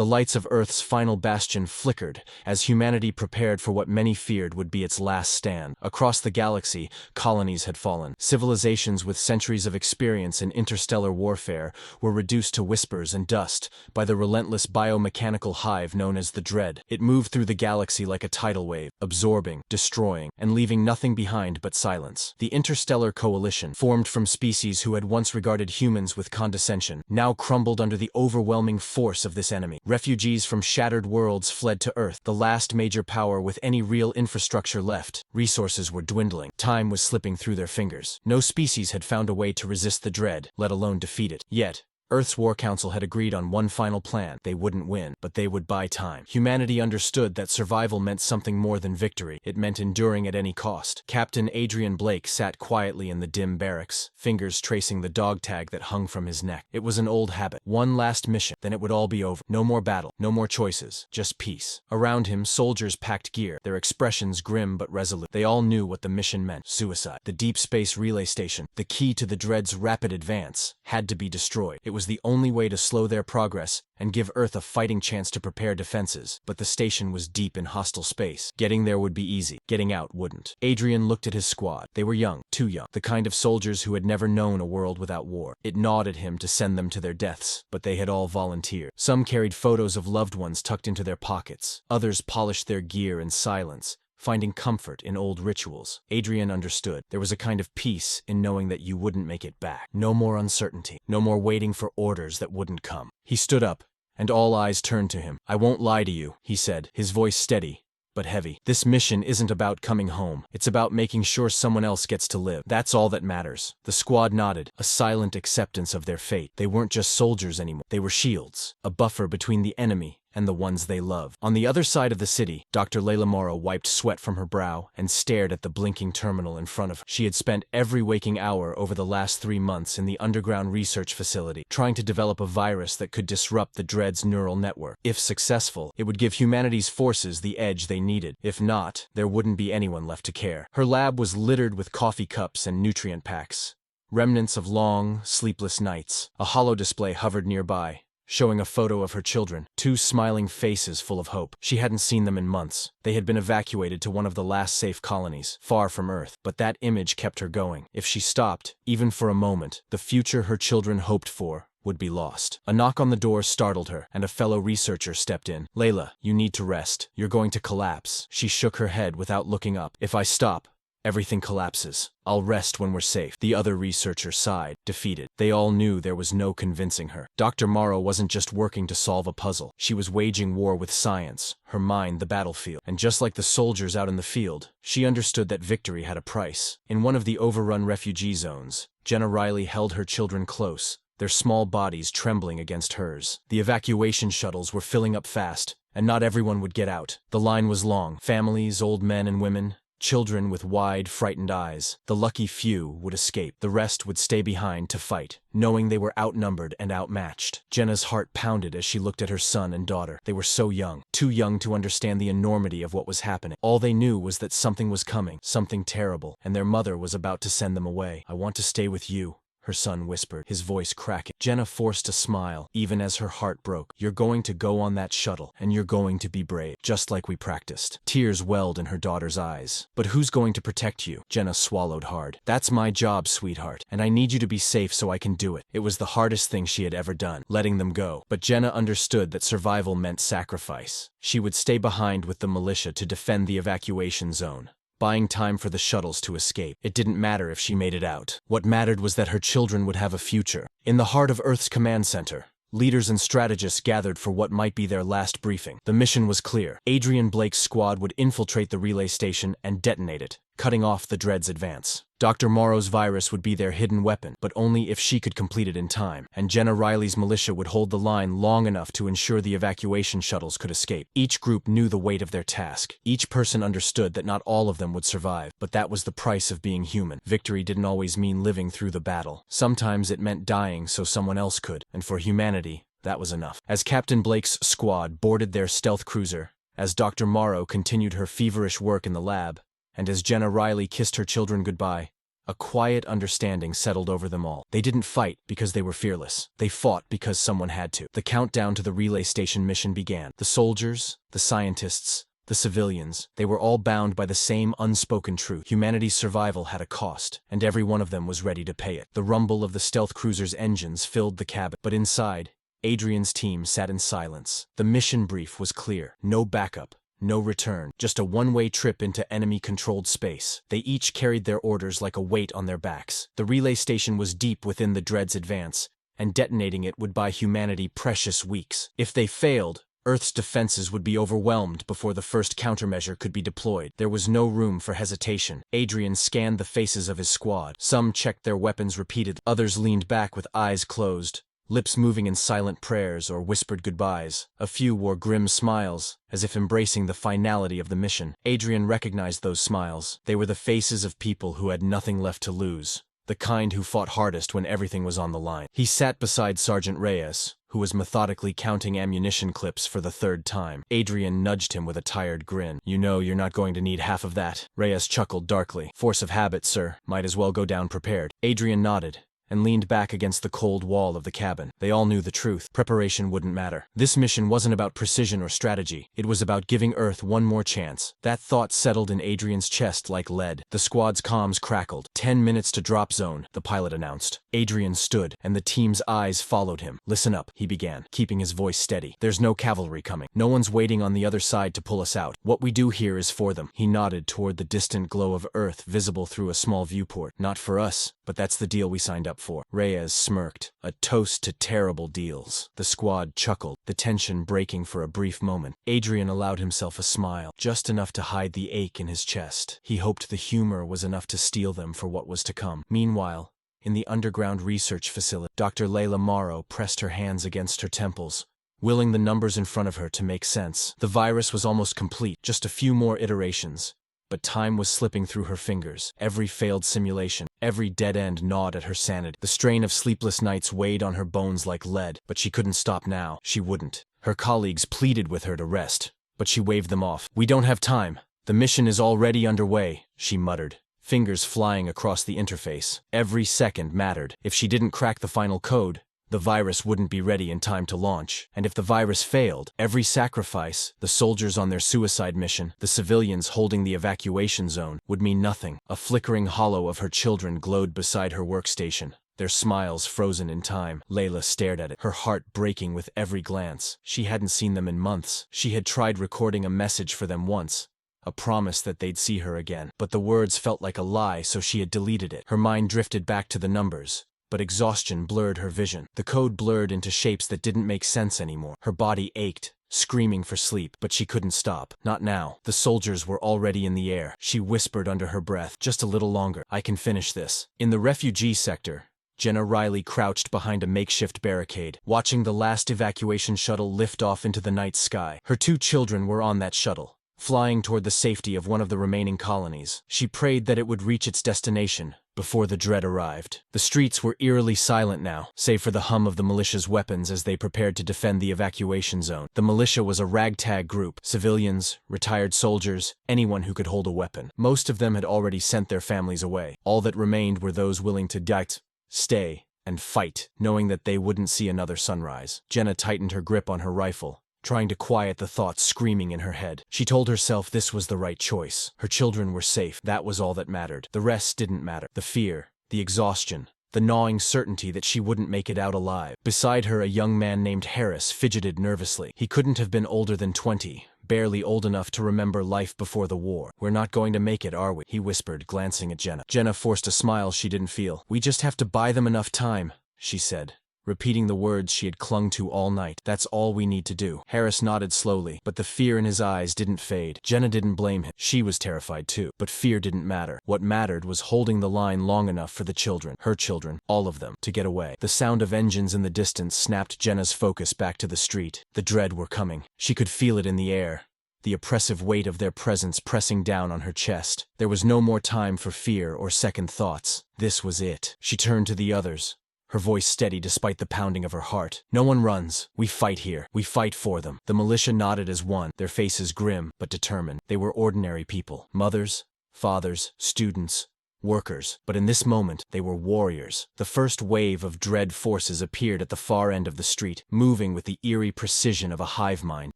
The lights of Earth's final bastion flickered as humanity prepared for what many feared would be its last stand. Across the galaxy, colonies had fallen. Civilizations with centuries of experience in interstellar warfare were reduced to whispers and dust by the relentless biomechanical hive known as the Dread. It moved through the galaxy like a tidal wave, absorbing, destroying, and leaving nothing behind but silence. The interstellar coalition, formed from species who had once regarded humans with condescension, now crumbled under the overwhelming force of this enemy. Refugees from shattered worlds fled to Earth, the last major power with any real infrastructure left. Resources were dwindling. Time was slipping through their fingers. No species had found a way to resist the Dread, let alone defeat it. Yet, Earth's War Council had agreed on one final plan. They wouldn't win, but they would buy time. Humanity understood that survival meant something more than victory. It meant enduring at any cost. Captain Adrian Blake sat quietly in the dim barracks, fingers tracing the dog tag that hung from his neck. It was an old habit. One last mission, then it would all be over. No more battle, no more choices, just peace. Around him, soldiers packed gear, their expressions grim but resolute. They all knew what the mission meant: suicide. The deep space relay station, the key to the Dread's rapid advance, had to be destroyed. It was the only way to slow their progress and give Earth a fighting chance to prepare defenses. But the station was deep in hostile space. Getting there would be easy. Getting out wouldn't. Adrian looked at his squad. They were young, too young, the kind of soldiers who had never known a world without war. It gnawed at him to send them to their deaths, but they had all volunteered. Some carried photos of loved ones tucked into their pockets. Others polished their gear in silence, finding comfort in old rituals. Adrian understood. There was a kind of peace in knowing that you wouldn't make it back. No more uncertainty. No more waiting for orders that wouldn't come. He stood up, and all eyes turned to him. "I won't lie to you," he said, his voice steady but heavy. "This mission isn't about coming home. It's about making sure someone else gets to live. That's all that matters." The squad nodded, a silent acceptance of their fate. They weren't just soldiers anymore. They were shields, a buffer between the enemy and the ones they love. On the other side of the city, Dr. Layla Morrow wiped sweat from her brow and stared at the blinking terminal in front of her. She had spent every waking hour over the last 3 months in the underground research facility, trying to develop a virus that could disrupt the Dread's neural network. If successful, it would give humanity's forces the edge they needed. If not, there wouldn't be anyone left to care. Her lab was littered with coffee cups and nutrient packs, remnants of long, sleepless nights. A holo display hovered nearby, showing a photo of her children, 2 smiling faces full of hope. She hadn't seen them in months. They had been evacuated to one of the last safe colonies, far from Earth. But that image kept her going. If she stopped, even for a moment, the future her children hoped for would be lost. A knock on the door startled her, and a fellow researcher stepped in. "Layla, you need to rest. You're going to collapse." She shook her head without looking up. "If I stop, everything collapses. I'll rest when we're safe." The other researcher sighed, defeated. They all knew there was no convincing her. Dr. Morrow wasn't just working to solve a puzzle. She was waging war with science, her mind the battlefield. And just like the soldiers out in the field, she understood that victory had a price. In one of the overrun refugee zones, Jenna Riley held her children close, their small bodies trembling against hers. The evacuation shuttles were filling up fast, and not everyone would get out. The line was long. Families, old men and women, children with wide, frightened eyes. The lucky few would escape. The rest would stay behind to fight, knowing they were outnumbered and outmatched. Jenna's heart pounded as she looked at her son and daughter. They were so young, too young to understand the enormity of what was happening. All they knew was that something was coming, something terrible, and their mother was about to send them away. "I want to stay with you," her son whispered, his voice cracking. Jenna forced a smile, even as her heart broke. "You're going to go on that shuttle, and you're going to be brave, just like we practiced." Tears welled in her daughter's eyes. "But who's going to protect you?" Jenna swallowed hard. "That's my job, sweetheart, and I need you to be safe so I can do it." It was the hardest thing she had ever done, letting them go. But Jenna understood that survival meant sacrifice. She would stay behind with the militia to defend the evacuation zone, buying time for the shuttles to escape. It didn't matter if she made it out. What mattered was that her children would have a future. In the heart of Earth's command center, leaders and strategists gathered for what might be their last briefing. The mission was clear. Adrian Blake's squad would infiltrate the relay station and detonate it, cutting off the Dread's advance. Dr. Morrow's virus would be their hidden weapon, but only if she could complete it in time. And Jenna Riley's militia would hold the line long enough to ensure the evacuation shuttles could escape. Each group knew the weight of their task. Each person understood that not all of them would survive, but that was the price of being human. Victory didn't always mean living through the battle. Sometimes it meant dying so someone else could, and for humanity, that was enough. As Captain Blake's squad boarded their stealth cruiser, as Dr. Morrow continued her feverish work in the lab, and as Jenna Riley kissed her children goodbye, A quiet understanding settled over them all. They didn't fight because they were fearless. They fought because someone had to. The countdown to the relay station mission began. The soldiers, the scientists, the civilians, they were all bound by the same unspoken truth. Humanity's survival had a cost, and every one of them was ready to pay it. The rumble of the stealth cruiser's engines filled the cabin, but inside, Adrian's team sat in silence. The mission brief was clear. No backup. No return, just a one-way trip into enemy-controlled space. They each carried their orders like a weight on their backs. The relay station was deep within the Dread's advance, and detonating it would buy humanity precious weeks. If they failed, Earth's defenses would be overwhelmed before the first countermeasure could be deployed. There was no room for hesitation. Adrian scanned the faces of his squad. Some checked their weapons repeatedly. Others leaned back with eyes closed, lips moving in silent prayers or whispered goodbyes. A few wore grim smiles, as if embracing the finality of the mission. Adrian recognized those smiles. They were the faces of people who had nothing left to lose, the kind who fought hardest when everything was on the line. He sat beside Sergeant Reyes, who was methodically counting ammunition clips for the third time. Adrian nudged him with a tired grin. "You know you're not going to need half of that." Reyes chuckled darkly. "Force of habit, sir. Might as well go down prepared." Adrian nodded and leaned back against the cold wall of the cabin. They all knew the truth. Preparation wouldn't matter. This mission wasn't about precision or strategy. It was about giving Earth one more chance. That thought settled in Adrian's chest like lead. The squad's comms crackled. 10 minutes to drop zone, the pilot announced. Adrian stood, and the team's eyes followed him. "Listen up," he began, keeping his voice steady. "There's no cavalry coming. No one's waiting on the other side to pull us out. What we do here is for them." He nodded toward the distant glow of Earth visible through a small viewport. "Not for us, but that's the deal we signed up for." Reyes smirked. "A toast to terrible deals." The squad chuckled, the tension breaking for a brief moment. Adrian allowed himself a smile, just enough to hide the ache in his chest. He hoped the humor was enough to steel them for what was to come. Meanwhile, in the underground research facility, Dr. Layla Morrow pressed her hands against her temples, willing the numbers in front of her to make sense. The virus was almost complete, just a few more iterations. But time was slipping through her fingers. Every failed simulation, every dead end gnawed at her sanity. The strain of sleepless nights weighed on her bones like lead, but she couldn't stop now. She wouldn't. Her colleagues pleaded with her to rest, but she waved them off. "We don't have time. The mission is already underway," she muttered, fingers flying across the interface. Every second mattered. If she didn't crack the final code, the virus wouldn't be ready in time to launch. And if the virus failed, every sacrifice, the soldiers on their suicide mission, the civilians holding the evacuation zone, would mean nothing. A flickering hollow of her children glowed beside her workstation, their smiles frozen in time. Layla stared at it, her heart breaking with every glance. She hadn't seen them in months. She had tried recording a message for them once, a promise that they'd see her again. But the words felt like a lie, so she had deleted it. Her mind drifted back to the numbers, but exhaustion blurred her vision. The code blurred into shapes that didn't make sense anymore. Her body ached, screaming for sleep, but she couldn't stop. Not now. The soldiers were already in the air. She whispered under her breath, "Just a little longer. I can finish this." In the refugee sector, Jenna Riley crouched behind a makeshift barricade, watching the last evacuation shuttle lift off into the night sky. Her 2 children were on that shuttle, flying toward the safety of one of the remaining colonies. She prayed that it would reach its destination before the Dread arrived. The streets were eerily silent now, save for the hum of the militia's weapons as they prepared to defend the evacuation zone. The militia was a ragtag group: civilians, retired soldiers, anyone who could hold a weapon. Most of them had already sent their families away. All that remained were those willing to stay and fight, knowing that they wouldn't see another sunrise. Jenna tightened her grip on her rifle, trying to quiet the thoughts screaming in her head. She told herself this was the right choice. Her children were safe. That was all that mattered. The rest didn't matter. The fear, the exhaustion, the gnawing certainty that she wouldn't make it out alive. Beside her, a young man named Harris fidgeted nervously. He couldn't have been older than 20, barely old enough to remember life before the war. "We're not going to make it, are we?" he whispered, glancing at Jenna. Jenna forced a smile she didn't feel. "We just have to buy them enough time," she said, repeating the words she had clung to all night. "That's all we need to do." Harris nodded slowly, but the fear in his eyes didn't fade. Jenna didn't blame him. She was terrified too, but fear didn't matter. What mattered was holding the line long enough for the children, her children, all of them, to get away. The sound of engines in the distance snapped Jenna's focus back to the street. The Dread were coming. She could feel it in the air, the oppressive weight of their presence pressing down on her chest. There was no more time for fear or second thoughts. This was it. She turned to the others, her voice steady despite the pounding of her heart. "No one runs. We fight here. We fight for them." The militia nodded as one, their faces grim but determined. They were ordinary people. Mothers, fathers, students, workers, but in this moment, they were warriors. The first wave of dread forces appeared at the far end of the street, moving with the eerie precision of a hive mind.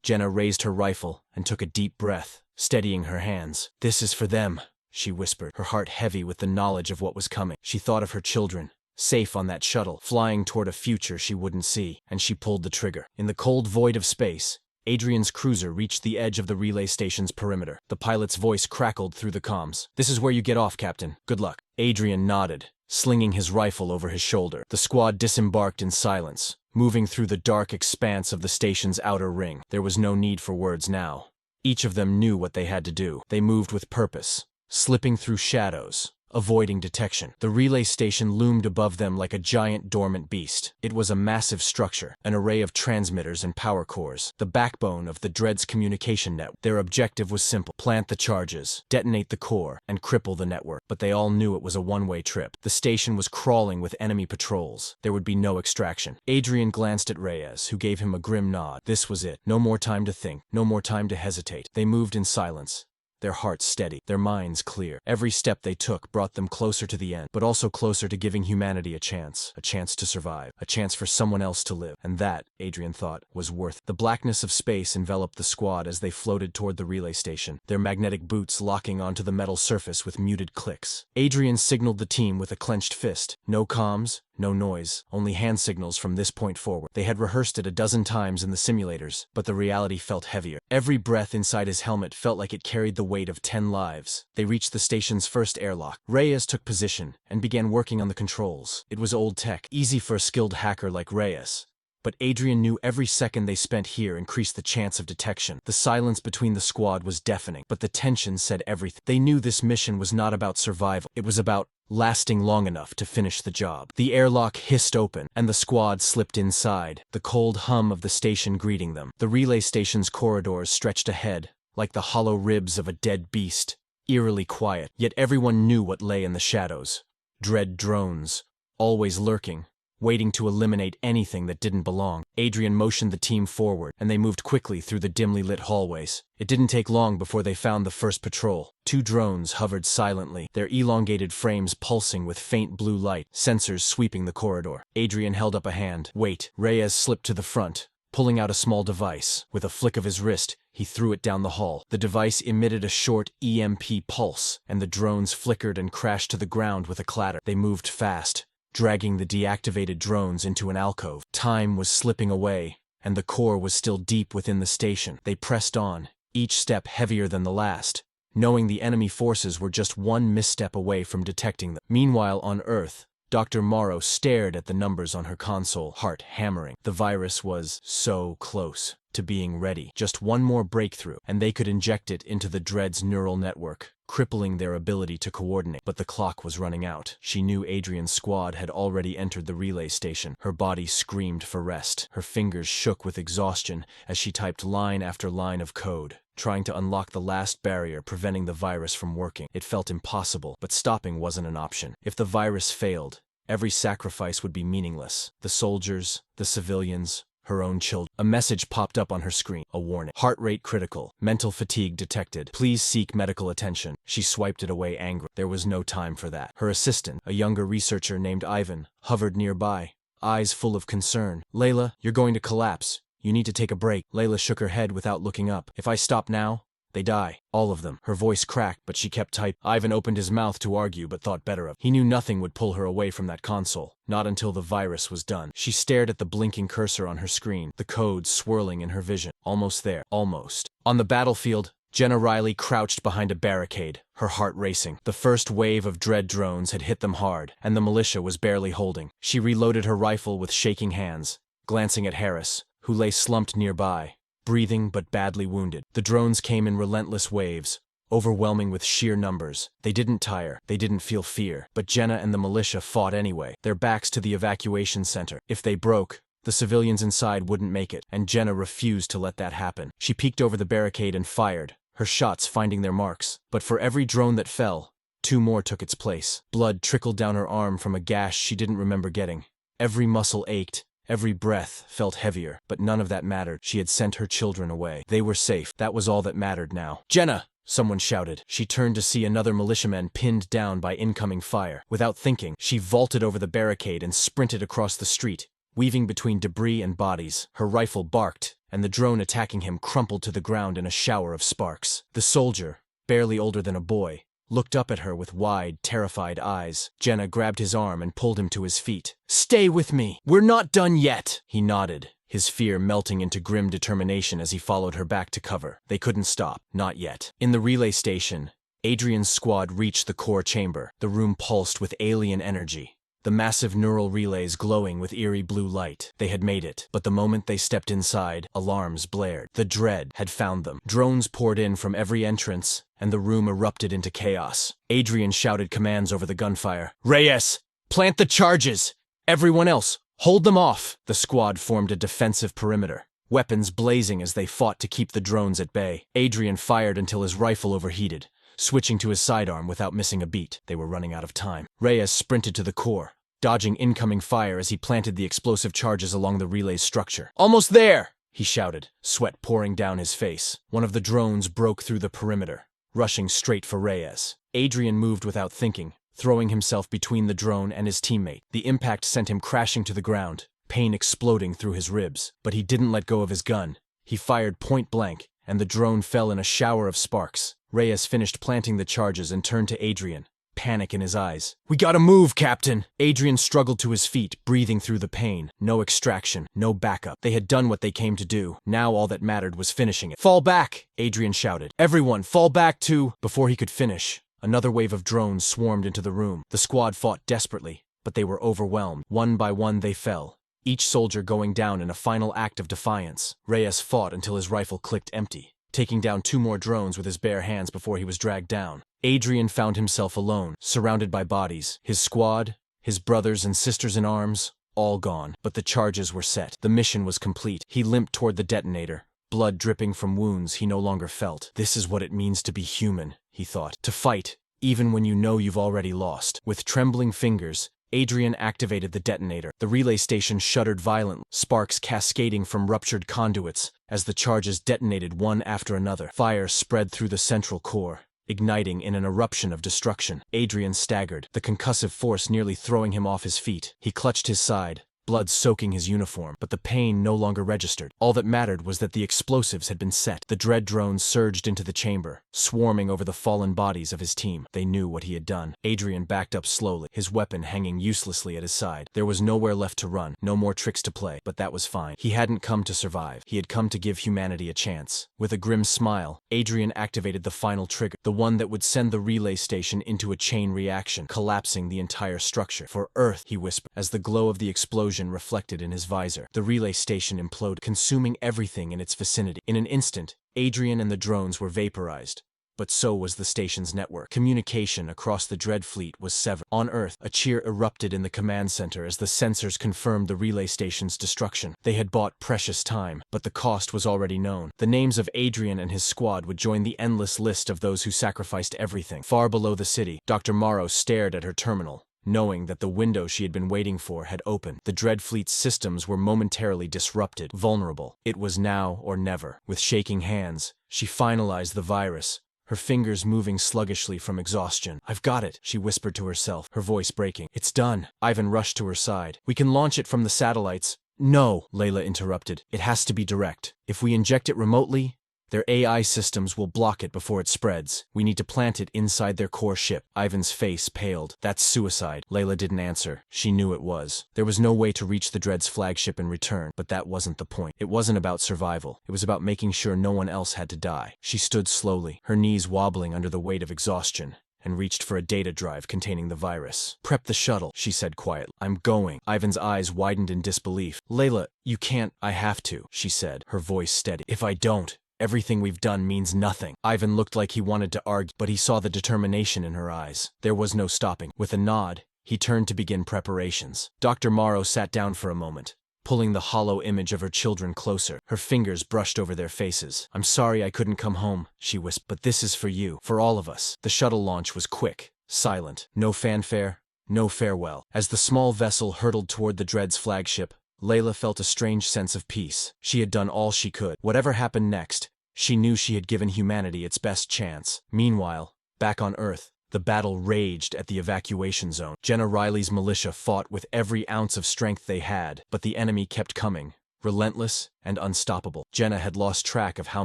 Jenna raised her rifle and took a deep breath, steadying her hands. "This is for them," she whispered, her heart heavy with the knowledge of what was coming. She thought of her children, safe on that shuttle, flying toward a future she wouldn't see, and she pulled the trigger. In the cold void of space, Adrian's cruiser reached the edge of the relay station's perimeter. The pilot's voice crackled through the comms. "This is where you get off, Captain. Good luck." Adrian nodded, slinging his rifle over his shoulder. The squad disembarked in silence, moving through the dark expanse of the station's outer ring. There was no need for words now. Each of them knew what they had to do. They moved with purpose, slipping through shadows, avoiding detection. The relay station loomed above them like a giant dormant beast. It was a massive structure, an array of transmitters and power cores, the backbone of the Dread's communication network. Their objective was simple: plant the charges, detonate the core, and cripple the network. But they all knew it was a one-way trip. The station was crawling with enemy patrols. There would be no extraction. Adrian glanced at Reyes, who gave him a grim nod. This was it. No more time to think, no more time to hesitate. They moved in silence, their hearts steady, their minds clear. Every step they took brought them closer to the end, but also closer to giving humanity a chance to survive, a chance for someone else to live. And that, Adrian thought, was worth it. The blackness of space enveloped the squad as they floated toward the relay station, their magnetic boots locking onto the metal surface with muted clicks. Adrian signaled the team with a clenched fist. No comms, no noise, only hand signals from this point forward. They had rehearsed it a dozen times in the simulators, but the reality felt heavier. Every breath inside his helmet felt like it carried the weight of 10 lives. They reached the station's first airlock. Reyes took position and began working on the controls. It was old tech, easy for a skilled hacker like Reyes. But Adrian knew every second they spent here increased the chance of detection. The silence between the squad was deafening, but the tension said everything. They knew this mission was not about survival. It was about lasting long enough to finish the job. The airlock hissed open, and the squad slipped inside, the cold hum of the station greeting them. The relay station's corridors stretched ahead, like the hollow ribs of a dead beast, eerily quiet. Yet everyone knew what lay in the shadows. Dread drones, always lurking, waiting to eliminate anything that didn't belong. Adrian motioned the team forward, and they moved quickly through the dimly lit hallways. It didn't take long before they found the first patrol. 2 drones hovered silently, their elongated frames pulsing with faint blue light, sensors sweeping the corridor. Adrian held up a hand. "Wait." Reyes slipped to the front, pulling out a small device. With a flick of his wrist, he threw it down the hall. The device emitted a short EMP pulse, and the drones flickered and crashed to the ground with a clatter. They moved fast, dragging the deactivated drones into an alcove. Time was slipping away, and the core was still deep within the station. They pressed on, each step heavier than the last, knowing the enemy forces were just one misstep away from detecting them. Meanwhile, on Earth, Dr. Morrow stared at the numbers on her console, heart hammering. The virus was so close to being ready. Just one more breakthrough, and they could inject it into the Dread's neural network, crippling their ability to coordinate. But the clock was running out. She knew Adrian's squad had already entered the relay station. Her body screamed for rest. Her fingers shook with exhaustion as she typed line after line of code, trying to unlock the last barrier preventing the virus from working. It felt impossible, but stopping wasn't an option. If the virus failed, every sacrifice would be meaningless. The soldiers, the civilians, her own children. A message popped up on her screen, a warning. Heart rate critical, mental fatigue detected. Please seek medical attention. She swiped it away angrily. There was no time for that. Her assistant, a younger researcher named Ivan, hovered nearby, eyes full of concern. "Layla, you're going to collapse. You need to take a break." Layla shook her head without looking up. "If I stop now, they die. All of them." Her voice cracked, but she kept typing. Ivan opened his mouth to argue, but thought better of it. He knew nothing would pull her away from that console, not until the virus was done. She stared at the blinking cursor on her screen, the code swirling in her vision. Almost there. Almost. On the battlefield, Jenna Riley crouched behind a barricade, her heart racing. The first wave of Dread drones had hit them hard, and the militia was barely holding. She reloaded her rifle with shaking hands, glancing at Harris, who lay slumped nearby, breathing but badly wounded. The drones came in relentless waves, overwhelming with sheer numbers. They didn't tire, they didn't feel fear, but Jenna and the militia fought anyway, their backs to the evacuation center. If they broke, the civilians inside wouldn't make it, and Jenna refused to let that happen. She peeked over the barricade and fired, her shots finding their marks. But for every drone that fell, 2 more took its place. Blood trickled down her arm from a gash she didn't remember getting. Every muscle ached. Every breath felt heavier, but none of that mattered. She had sent her children away. They were safe. That was all that mattered now. "Jenna!" someone shouted. She turned to see another militiaman pinned down by incoming fire. Without thinking, she vaulted over the barricade and sprinted across the street, weaving between debris and bodies. Her rifle barked, and the drone attacking him crumpled to the ground in a shower of sparks. The soldier, barely older than a boy, looked up at her with wide, terrified eyes. Jenna grabbed his arm and pulled him to his feet. "Stay with me! We're not done yet!" He nodded, his fear melting into grim determination as he followed her back to cover. They couldn't stop, not yet. In the relay station, Adrian's squad reached the core chamber. The room pulsed with alien energy, the massive neural relays glowing with eerie blue light. They had made it, but the moment they stepped inside, alarms blared. The dread had found them. Drones poured in from every entrance, and the room erupted into chaos. Adrian shouted commands over the gunfire. "Reyes, plant the charges! Everyone else, hold them off!" The squad formed a defensive perimeter, weapons blazing as they fought to keep the drones at bay. Adrian fired until his rifle overheated, switching to his sidearm without missing a beat. They were running out of time. Reyes sprinted to the core, dodging incoming fire as he planted the explosive charges along the relay's structure. "Almost there!" he shouted, sweat pouring down his face. One of the drones broke through the perimeter, rushing straight for Reyes. Adrian moved without thinking, throwing himself between the drone and his teammate. The impact sent him crashing to the ground, pain exploding through his ribs. But he didn't let go of his gun. He fired point blank, and the drone fell in a shower of sparks. Reyes finished planting the charges and turned to Adrian, panic in his eyes. "We gotta move, Captain!" Adrian struggled to his feet, breathing through the pain. No extraction, no backup. They had done what they came to do. Now all that mattered was finishing it. "Fall back!" Adrian shouted. "Everyone, fall back to—" Before he could finish, another wave of drones swarmed into the room. The squad fought desperately, but they were overwhelmed. One by one they fell, each soldier going down in a final act of defiance. Reyes fought until his rifle clicked empty, taking down 2 more drones with his bare hands before he was dragged down. Adrian found himself alone, surrounded by bodies. His squad, his brothers and sisters in arms, all gone. But the charges were set. The mission was complete. He limped toward the detonator, blood dripping from wounds he no longer felt. This is what it means to be human, he thought. To fight, even when you know you've already lost. With trembling fingers, Adrian activated the detonator. The relay station shuddered violently, sparks cascading from ruptured conduits as the charges detonated one after another. Fire spread through the central core, igniting in an eruption of destruction. Adrian staggered, the concussive force nearly throwing him off his feet. He clutched his side, blood soaking his uniform, but the pain no longer registered. All that mattered was that the explosives had been set. The dread drones surged into the chamber, swarming over the fallen bodies of his team. They knew what he had done. Adrian backed up slowly, his weapon hanging uselessly at his side. There was nowhere left to run, no more tricks to play, but that was fine. He hadn't come to survive. He had come to give humanity a chance. With a grim smile, Adrian activated the final trigger, the one that would send the relay station into a chain reaction, collapsing the entire structure. "For Earth," he whispered, as the glow of the explosion reflected in his visor. The relay station imploded, consuming everything in its vicinity. In an instant, Adrian and the drones were vaporized, but so was the station's network. Communication across the Dread fleet was severed. On Earth, a cheer erupted in the command center as the sensors confirmed the relay station's destruction. They had bought precious time, but the cost was already known. The names of Adrian and his squad would join the endless list of those who sacrificed everything. Far below the city, Dr. Morrow stared at her terminal, knowing that the window she had been waiting for had opened. The Dread fleet's systems were momentarily disrupted, vulnerable. It was now or never. With shaking hands, she finalized the virus, her fingers moving sluggishly from exhaustion. "I've got it," she whispered to herself, her voice breaking. "It's done." Ivan rushed to her side. "We can launch it from the satellites." "No," Layla interrupted. "It has to be direct. If we inject it remotely, their AI systems will block it before it spreads. We need to plant it inside their core ship." Ivan's face paled. "That's suicide." Layla didn't answer. She knew it was. There was no way to reach the Dread's flagship in return, but that wasn't the point. It wasn't about survival. It was about making sure no one else had to die. She stood slowly, her knees wobbling under the weight of exhaustion, and reached for a data drive containing the virus. "Prep the shuttle," she said quietly. "I'm going." Ivan's eyes widened in disbelief. "Layla, you can't." "I have to," she said, her voice steady. "If I don't, everything we've done means nothing." Ivan looked like he wanted to argue, but he saw the determination in her eyes. There was no stopping. With a nod, he turned to begin preparations. Dr. Morrow sat down for a moment, pulling the hollow image of her children closer. Her fingers brushed over their faces. "I'm sorry I couldn't come home," she whispered, "but this is for you, for all of us." The shuttle launch was quick, silent. No fanfare, no farewell. As the small vessel hurtled toward the Dread's flagship, Layla felt a strange sense of peace. She had done all she could. Whatever happened next, She knew she had given humanity its best chance. Meanwhile, back on Earth, the battle raged at the evacuation zone. Jenna Riley's militia fought with every ounce of strength they had, but the enemy kept coming, relentless and unstoppable. Jenna had lost track of how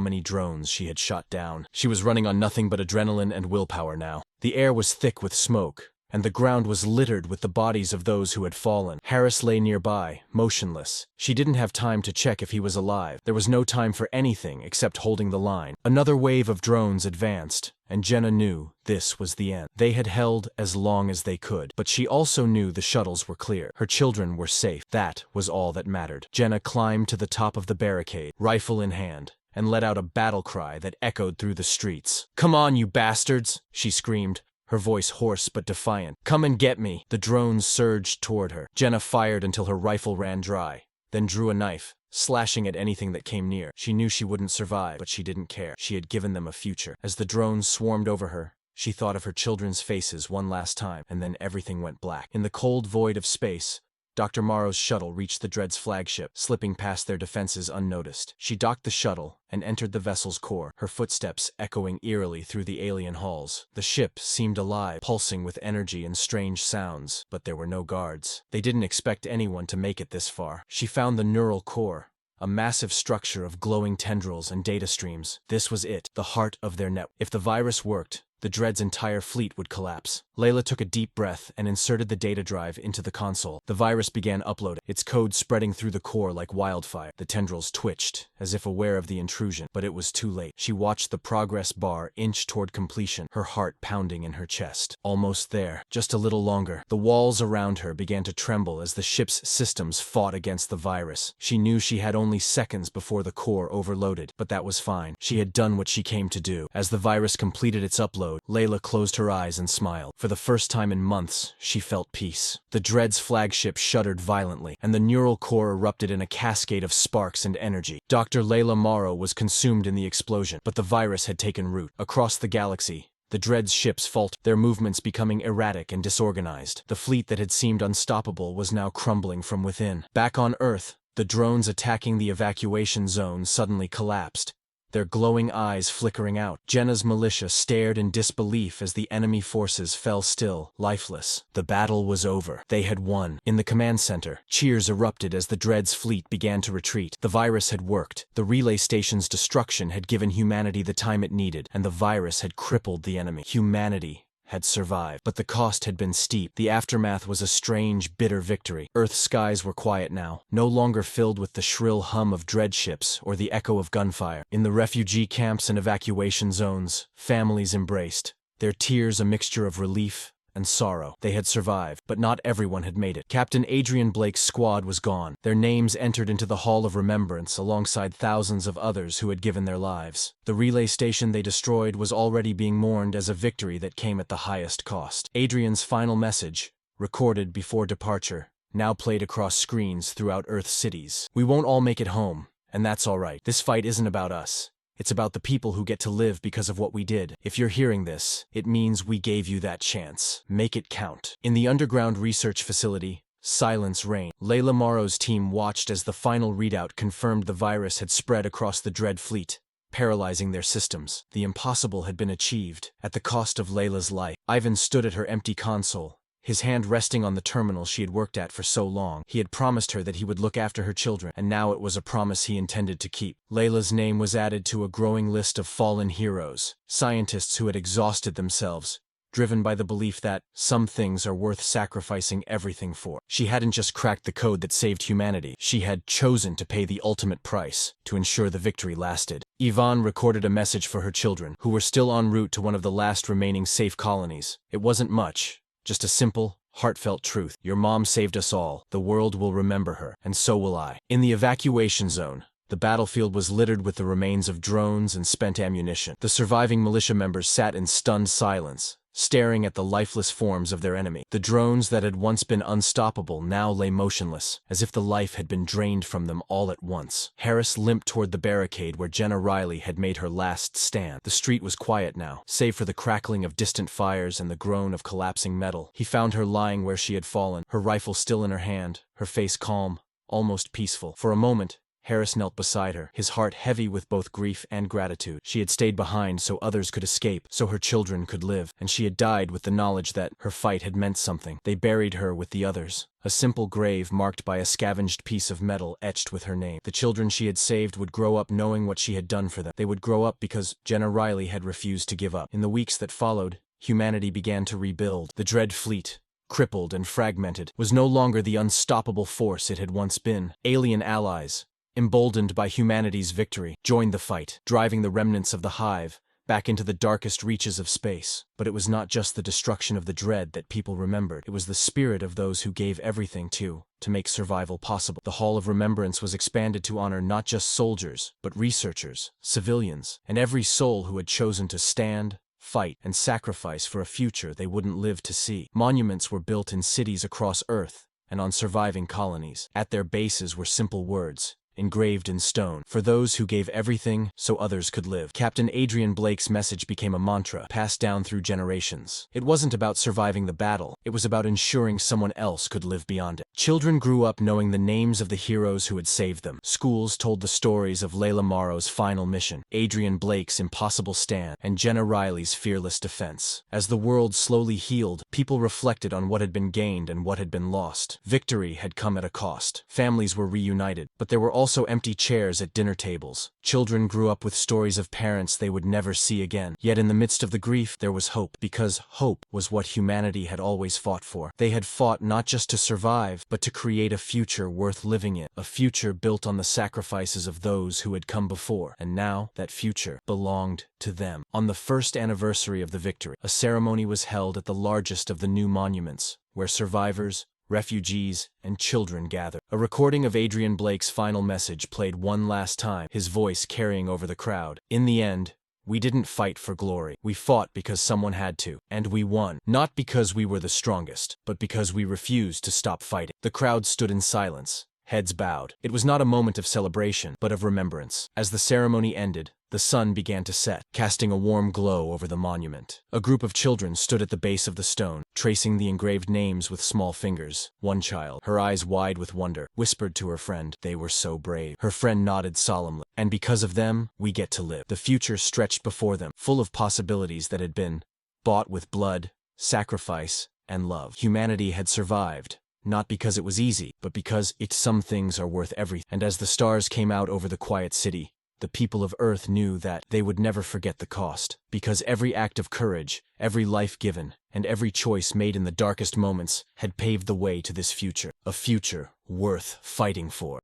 many drones she had shot down. She was running on nothing but adrenaline and willpower now. The air was thick with smoke, and the ground was littered with the bodies of those who had fallen. Harris lay nearby, motionless. She didn't have time to check if he was alive. There was no time for anything except holding the line. Another wave of drones advanced, and Jenna knew this was the end. They had held as long as they could, but she also knew the shuttles were clear. Her children were safe. That was all that mattered. Jenna climbed to the top of the barricade, rifle in hand, and let out a battle cry that echoed through the streets. "Come on, you bastards!" she screamed, her voice hoarse but defiant. "Come and get me!" The drones surged toward her. Jenna fired until her rifle ran dry, then drew a knife, slashing at anything that came near. She knew she wouldn't survive, but she didn't care. She had given them a future. As the drones swarmed over her, she thought of her children's faces one last time, and then everything went black. In the cold void of space, Dr. Morrow's shuttle reached the Dread's flagship, slipping past their defenses unnoticed. She docked the shuttle and entered the vessel's core, her footsteps echoing eerily through the alien halls. The ship seemed alive, pulsing with energy and strange sounds, but there were no guards. They didn't expect anyone to make it this far. She found the neural core, a massive structure of glowing tendrils and data streams. This was it, the heart of their network. If the virus worked, the Dread's entire fleet would collapse. Layla took a deep breath and inserted the data drive into the console. The virus began uploading, its code spreading through the core like wildfire. The tendrils twitched, as if aware of the intrusion, but it was too late. She watched the progress bar inch toward completion, her heart pounding in her chest. Almost there, just a little longer. The walls around her began to tremble as the ship's systems fought against the virus. She knew she had only seconds before the core overloaded, but that was fine. She had done what she came to do. As the virus completed its upload, Layla closed her eyes and smiled. For the first time in months, she felt peace. The Dread's flagship shuddered violently, and the neural core erupted in a cascade of sparks and energy. Dr. Layla Morrow was consumed in the explosion, but the virus had taken root. Across the galaxy, the Dread's ships faltered, their movements becoming erratic and disorganized. The fleet that had seemed unstoppable was now crumbling from within. Back on Earth, the drones attacking the evacuation zone suddenly collapsed, their glowing eyes flickering out. Jenna's militia stared in disbelief as the enemy forces fell still, lifeless. The battle was over. They had won. In the command center, cheers erupted as the Dread's fleet began to retreat. The virus had worked. The relay station's destruction had given humanity the time it needed, and the virus had crippled the enemy. Humanity had survived, but the cost had been steep. The aftermath was a strange, bitter victory. Earth's skies were quiet now, no longer filled with the shrill hum of dread ships or the echo of gunfire. In the refugee camps and evacuation zones, families embraced, their tears a mixture of relief and sorrow. They had survived, but not everyone had made it. Captain Adrian Blake's squad was gone. Their names entered into the Hall of Remembrance alongside thousands of others who had given their lives. The relay station they destroyed was already being mourned as a victory that came at the highest cost. Adrian's final message, recorded before departure, now played across screens throughout Earth's cities. "We won't all make it home, and that's all right. This fight isn't about us. It's about the people who get to live because of what we did. If you're hearing this, it means we gave you that chance. Make it count." In the underground research facility, silence reigned. Layla Morrow's team watched as the final readout confirmed the virus had spread across the Dread fleet, paralyzing their systems. The impossible had been achieved, at the cost of Layla's life. Ivan stood at her empty console, his hand resting on the terminal she had worked at for so long. He had promised her that he would look after her children, and now it was a promise he intended to keep. Layla's name was added to a growing list of fallen heroes, scientists who had exhausted themselves, driven by the belief that some things are worth sacrificing everything for. She hadn't just cracked the code that saved humanity, she had chosen to pay the ultimate price to ensure the victory lasted. Yvonne recorded a message for her children, who were still en route to one of the last remaining safe colonies. It wasn't much. Just a simple, heartfelt truth. "Your mom saved us all. The world will remember her, and so will I." In the evacuation zone, the battlefield was littered with the remains of drones and spent ammunition. The surviving militia members sat in stunned silence, staring at the lifeless forms of their enemy. The drones that had once been unstoppable now lay motionless, as if the life had been drained from them all at once. Harris limped toward the barricade where Jenna Riley had made her last stand. The street was quiet now, save for the crackling of distant fires and the groan of collapsing metal. He found her lying where she had fallen, her rifle still in her hand, her face calm, almost peaceful. For a moment, Harris knelt beside her, his heart heavy with both grief and gratitude. She had stayed behind so others could escape, so her children could live, and she had died with the knowledge that her fight had meant something. They buried her with the others, a simple grave marked by a scavenged piece of metal etched with her name. The children she had saved would grow up knowing what she had done for them. They would grow up because Jenna Riley had refused to give up. In the weeks that followed, humanity began to rebuild. The Dread Fleet, crippled and fragmented, was no longer the unstoppable force it had once been. Alien allies, emboldened by humanity's victory, joined the fight, driving the remnants of the Hive back into the darkest reaches of space. But it was not just the destruction of the Dread that people remembered. It was the spirit of those who gave everything to make survival possible. The Hall of Remembrance was expanded to honor not just soldiers, but researchers, civilians, and every soul who had chosen to stand, fight, and sacrifice for a future they wouldn't live to see. Monuments were built in cities across Earth and on surviving colonies. At their bases were simple words, engraved in stone: for those who gave everything so others could live. Captain Adrian Blake's message became a mantra, passed down through generations. It wasn't about surviving the battle, it was about ensuring someone else could live beyond it. Children grew up knowing the names of the heroes who had saved them. Schools told the stories of Layla Morrow's final mission, Adrian Blake's impossible stand, and Jenna Riley's fearless defense. As the world slowly healed, people reflected on what had been gained and what had been lost. Victory had come at a cost. Families were reunited, but there were also empty chairs at dinner tables. Children grew up with stories of parents they would never see again. Yet in the midst of the grief, there was hope, because hope was what humanity had always fought for. They had fought not just to survive, but to create a future worth living in, a future built on the sacrifices of those who had come before. And now, that future belonged to them. On the first anniversary of the victory, a ceremony was held at the largest of the new monuments, where survivors, refugees, and children gathered. A recording of Adrian Blake's final message played one last time, his voice carrying over the crowd. In the end, we didn't fight for glory. We fought because someone had to, and we won. Not because we were the strongest, but because we refused to stop fighting. The crowd stood in silence, heads bowed. It was not a moment of celebration, but of remembrance. As the ceremony ended, the sun began to set, casting a warm glow over the monument. A group of children stood at the base of the stone, tracing the engraved names with small fingers. One child, her eyes wide with wonder, whispered to her friend, "They were so brave." Her friend nodded solemnly. "And because of them, we get to live." The future stretched before them, full of possibilities that had been bought with blood, sacrifice, and love. Humanity had survived, not because it was easy, but because some things are worth everything. And as the stars came out over the quiet city, the people of Earth knew that they would never forget the cost, because every act of courage, every life given, and every choice made in the darkest moments had paved the way to this future, a future worth fighting for.